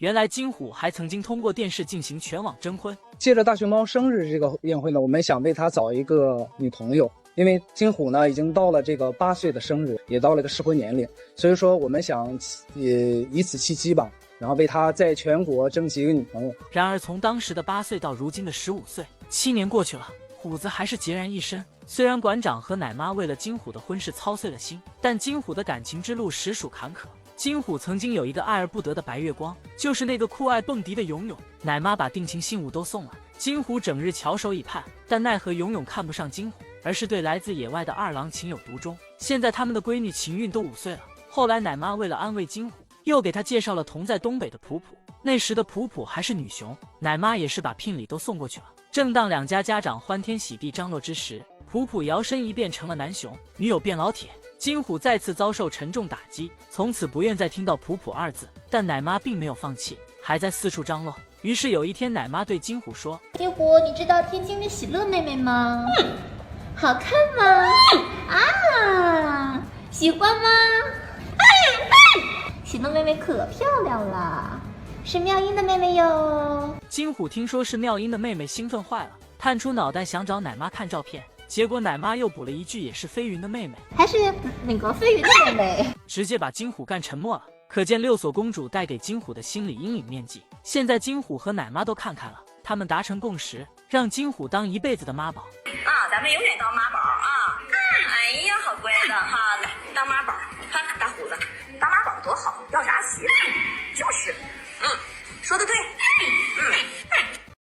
原来金虎还曾经通过电视进行全网征婚。借着大熊猫生日这个宴会呢，我们想为他找一个女朋友，因为金虎呢已经到了这个8岁的生日，也到了一个适婚年龄，所以说我们想以此契机吧，然后为他在全国征集一个女朋友。然而从当时的8岁到如今的15岁，7年过去了，虎子还是孑然一身。虽然馆长和奶妈为了金虎的婚事操碎了心，但金虎的感情之路实属坎坷。金虎曾经有一个爱而不得的白月光，就是那个酷爱蹦迪的勇勇。奶妈把定情信物都送了，金虎整日翘首以盼，但奈何勇勇看不上金虎，而是对来自野外的二郎情有独钟。现在他们的闺女秦韵都5岁了。后来奶妈为了安慰金虎，又给他介绍了同在东北的普普。那时的普普还是女熊，奶妈也是把聘礼都送过去了。正当两家家长欢天喜地张罗之时，普普摇身一变成了男熊，女友变老铁。金虎再次遭受沉重打击，从此不愿再听到普普2字。但奶妈并没有放弃，还在四处张罗。于是有一天，奶妈对金虎说：“金虎，你知道天津的喜乐妹妹吗？好看吗？啊，喜欢吗？喜乐妹妹可漂亮了，是妙音的妹妹哟。”金虎听说是妙音的妹妹，兴奋坏了，探出脑袋想找奶妈看照片。结果奶妈又补了一句，也是飞云的妹妹，还是那个飞云的妹妹，直接把金虎干沉默了。可见六锁公主带给金虎的心理阴影面积。现在金虎和奶妈都看开了，他们达成共识，让金虎当一辈子的妈宝。咱们永远当妈宝啊！哎呀，好乖的哈，来当妈宝，哈，大虎子，当妈宝多好，要啥媳妇？就是，说的对，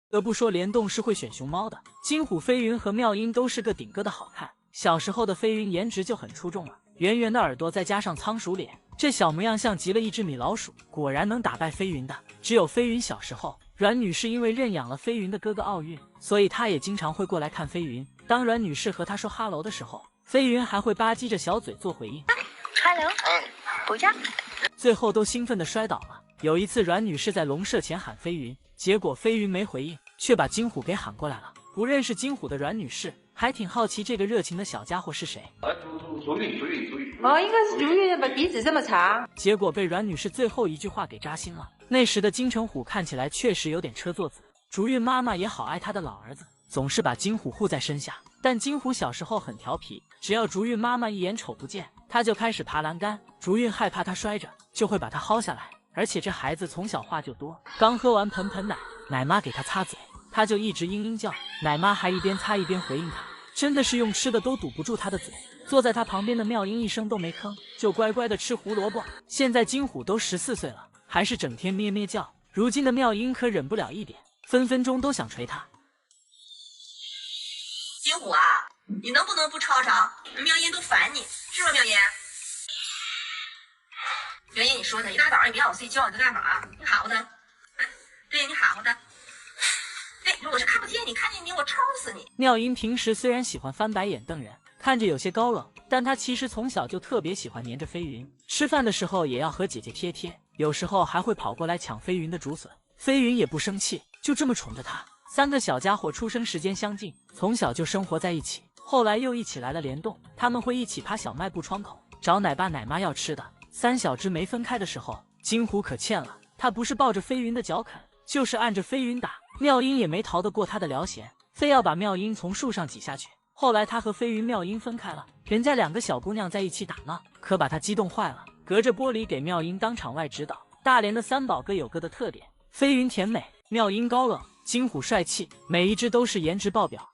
得不说联动是会选熊猫的，金虎、飞云和妙音都是个顶个的好看。小时候的飞云颜值就很出众了，圆圆的耳朵再加上仓鼠脸，这小模样像极了一只米老鼠，果然能打败飞云的。只有飞云小时候，阮女士因为认养了飞云的哥哥奥运，所以她也经常会过来看飞云。当阮女士和她说哈喽的时候，飞云还会吧唧着小嘴做回应。Hello，回家。最后都兴奋地摔倒了。有一次，阮女士在笼舍前喊飞云，结果飞云没回应，却把金虎给喊过来了。不认识金虎的阮女士还挺好奇这个热情的小家伙是谁。祖语。应该是祖语吧，鼻子这么长。结果被阮女士最后一句话给扎心了。那时的金城虎看起来确实有点车座子，竹韵妈妈也好爱她的老儿子，总是把金虎护在身下。但金虎小时候很调皮，只要竹韵妈妈一眼瞅不见，他就开始爬栏杆。竹韵害怕他摔着，就会把他薅下来。而且这孩子从小话就多，刚喝完盆盆奶，奶妈给他擦嘴，他就一直嘤嘤叫，奶妈还一边擦一边回应他，真的是用吃的都堵不住他的嘴。坐在他旁边的妙音一声都没吭，就乖乖的吃胡萝卜。现在金虎都14岁了，还是整天咩咩叫。如今的妙音可忍不了一点，分分钟都想捶他。金虎啊，你能不能不吵吵？妙音都烦你，是吧？妙音，妙音，你说他一大早上你别让我睡觉，你在干啥？你喊乎他，对，你喊乎他。对，我是看不见你，看见你我抽死你。妙音平时虽然喜欢翻白眼瞪人，看着有些高冷，但她其实从小就特别喜欢黏着飞云，吃饭的时候也要和姐姐贴贴，有时候还会跑过来抢飞云的竹笋。飞云也不生气，就这么宠着她。3个小家伙出生时间相近，从小就生活在一起，后来又一起来了联动，他们会一起爬小卖部窗口找奶爸奶妈要吃的。3小只没分开的时候，金虎可欠了，他不是抱着飞云的脚啃，就是按着飞云打。妙音也没逃得过他的撩弦，非要把妙音从树上挤下去。后来他和飞云、妙音分开了，人家2个小姑娘在一起打闹，可把他激动坏了，隔着玻璃给妙音当场外指导。大连的3宝各有各的特点，飞云甜美，妙音高冷，金虎帅气，每一只都是颜值爆表。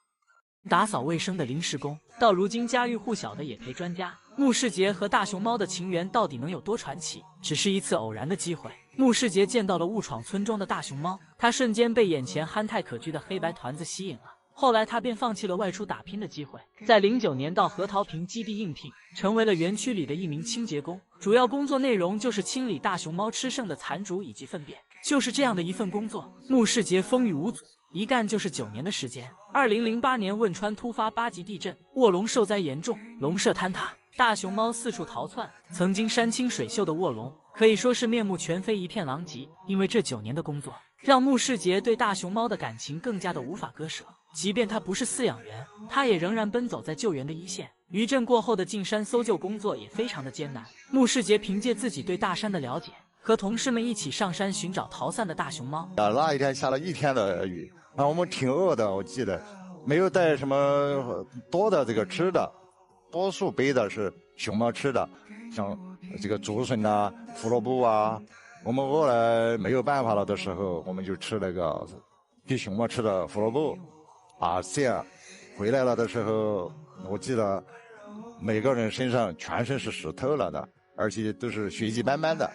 打扫卫生的临时工，到如今家喻户晓的野培专家。穆世杰和大熊猫的情缘到底能有多传奇？只是一次偶然的机会，穆世杰见到了误闯村中的大熊猫，他瞬间被眼前憨态可掬的黑白团子吸引了。后来他便放弃了外出打拼的机会，在09年到核桃坪基地应聘，成为了园区里的一名清洁工，主要工作内容就是清理大熊猫吃剩的残竹以及粪便。就是这样的一份工作，穆世杰风雨无阻，一干就是9年的时间。2008年汶川突发8级地震，卧龙受灾严重，笼舍坍塌，大熊猫四处逃窜。曾经山清水秀的卧龙可以说是面目全非，一片狼藉。因为这9年的工作，让穆世杰对大熊猫的感情更加的无法割舍。即便他不是饲养员，他也仍然奔走在救援的一线。余震过后的进山搜救工作也非常的艰难。穆世杰凭借自己对大山的了解，和同事们一起上山寻找逃散的大熊猫。那一天下了1天的雨，我们挺饿的，我记得没有带什么多的这个吃的，多数背的是熊猫吃的，像这个竹笋啊、胡萝卜啊。我们饿了没有办法了的时候，我们就吃那个给熊猫吃的胡萝卜这样回来了的时候，我记得每个人身上全身是湿透了的，而且都是血迹斑斑的，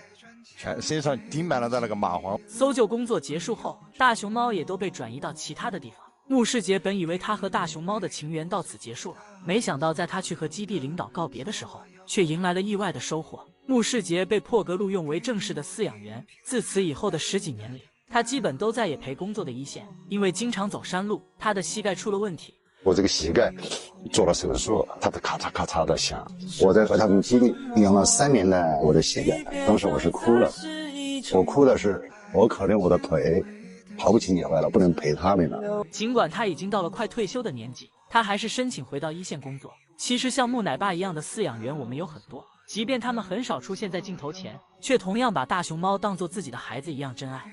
全身上滴满了的那个蚂蟥。搜救工作结束后，大熊猫也都被转移到其他的地方。牧师杰本以为他和大熊猫的情缘到此结束了，没想到在他去和基地领导告别的时候，却迎来了意外的收获。牧师杰被珀格录用为正式的饲养员，自此以后的10几年里，他基本都在野培工作的一线。因为经常走山路，他的膝盖出了问题。我这个膝盖做了手术，它的咔嚓咔嚓的响。我在和他们基地养了3年的我的膝盖，当时我是哭了。我哭的是，我可怜我的腿跑不起野外了，不能陪他们了。尽管他已经到了快退休的年纪，他还是申请回到一线工作。其实像木奶爸一样的饲养员我们有很多，即便他们很少出现在镜头前，却同样把大熊猫当作自己的孩子一样珍爱。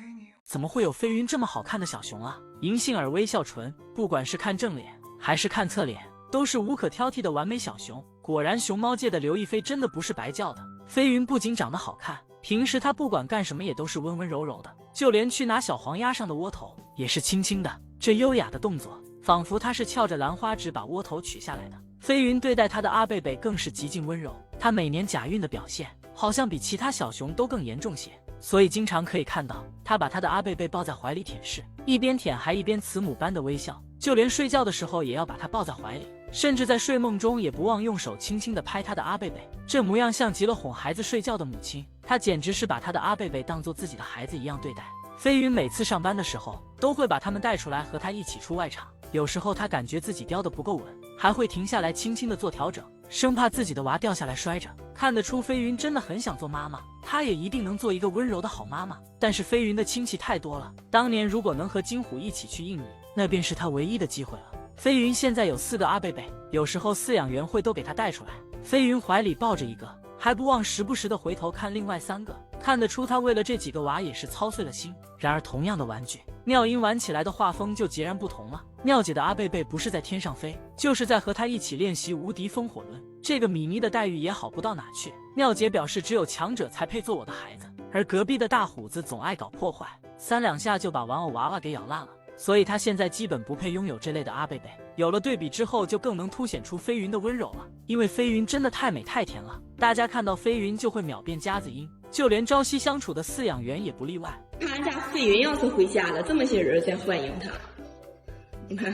怎么会有飞云这么好看的小熊啊？银杏儿微笑唇，不管是看正脸还是看侧脸，都是无可挑剔的完美小熊。果然熊猫界的刘亦菲真的不是白叫的。飞云不仅长得好看，平时她不管干什么也都是温温柔柔的，就连去拿小黄鸭上的窝头也是轻轻的，这优雅的动作仿佛她是翘着兰花指把窝头取下来的。飞云对待她的阿贝贝更是极尽温柔，她每年假孕的表现好像比其他小熊都更严重些，所以经常可以看到她把她的阿贝贝抱在怀里舔舐，一边舔还一边慈母般的微笑，就连睡觉的时候也要把她抱在怀里，甚至在睡梦中也不忘用手轻轻地拍她的阿贝贝，这模样像极了哄孩子睡觉的母亲。她简直是把她的阿贝贝当作自己的孩子一样对待。飞云每次上班的时候都会把他们带出来和她一起出外场，有时候她感觉自己叼得不够稳，还会停下来轻轻地做调整，生怕自己的娃掉下来摔着。看得出飞云真的很想做妈妈，她也一定能做一个温柔的好妈妈。但是飞云的亲戚太多了，当年如果能和金虎一起去印尼，那便是她唯一的机会了。飞云现在有4个阿贝贝，有时候饲养员会都给她带出来，飞云怀里抱着一个，还不忘时不时的回头看另外3个，看得出她为了这几个娃也是操碎了心。然而同样的玩具，妙音玩起来的画风就截然不同了。妙姐的阿贝贝不是在天上飞，就是在和她一起练习无敌风火轮。这个米妮的待遇也好不到哪去。妙姐表示只有强者才配做我的孩子，而隔壁的大虎子总爱搞破坏，3两下就把玩偶娃娃给咬烂了，所以她现在基本不配拥有这类的阿贝贝。有了对比之后，就更能凸显出飞云的温柔了，因为飞云真的太美太甜了，大家看到飞云就会秒变夹子音，就连朝夕相处的饲养员也不例外。看俺家飞云要是回家了，这么些人在欢迎他。你看，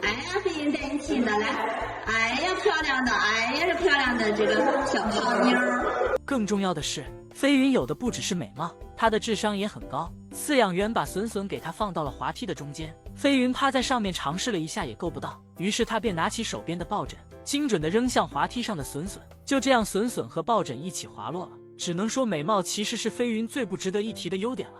哎呀，飞云带你亲的来，哎呀漂亮的，哎呀这漂亮的这个小胖妞。更重要的是，飞云有的不只是美貌，她的智商也很高。饲养员把笋笋给她放到了滑梯的中间，飞云趴在上面尝试了一下也够不到，于是她便拿起手边的抱枕，精准地扔向滑梯上的笋笋。就这样，笋笋和抱枕一起滑落了。只能说美貌其实是飞云最不值得一提的优点了。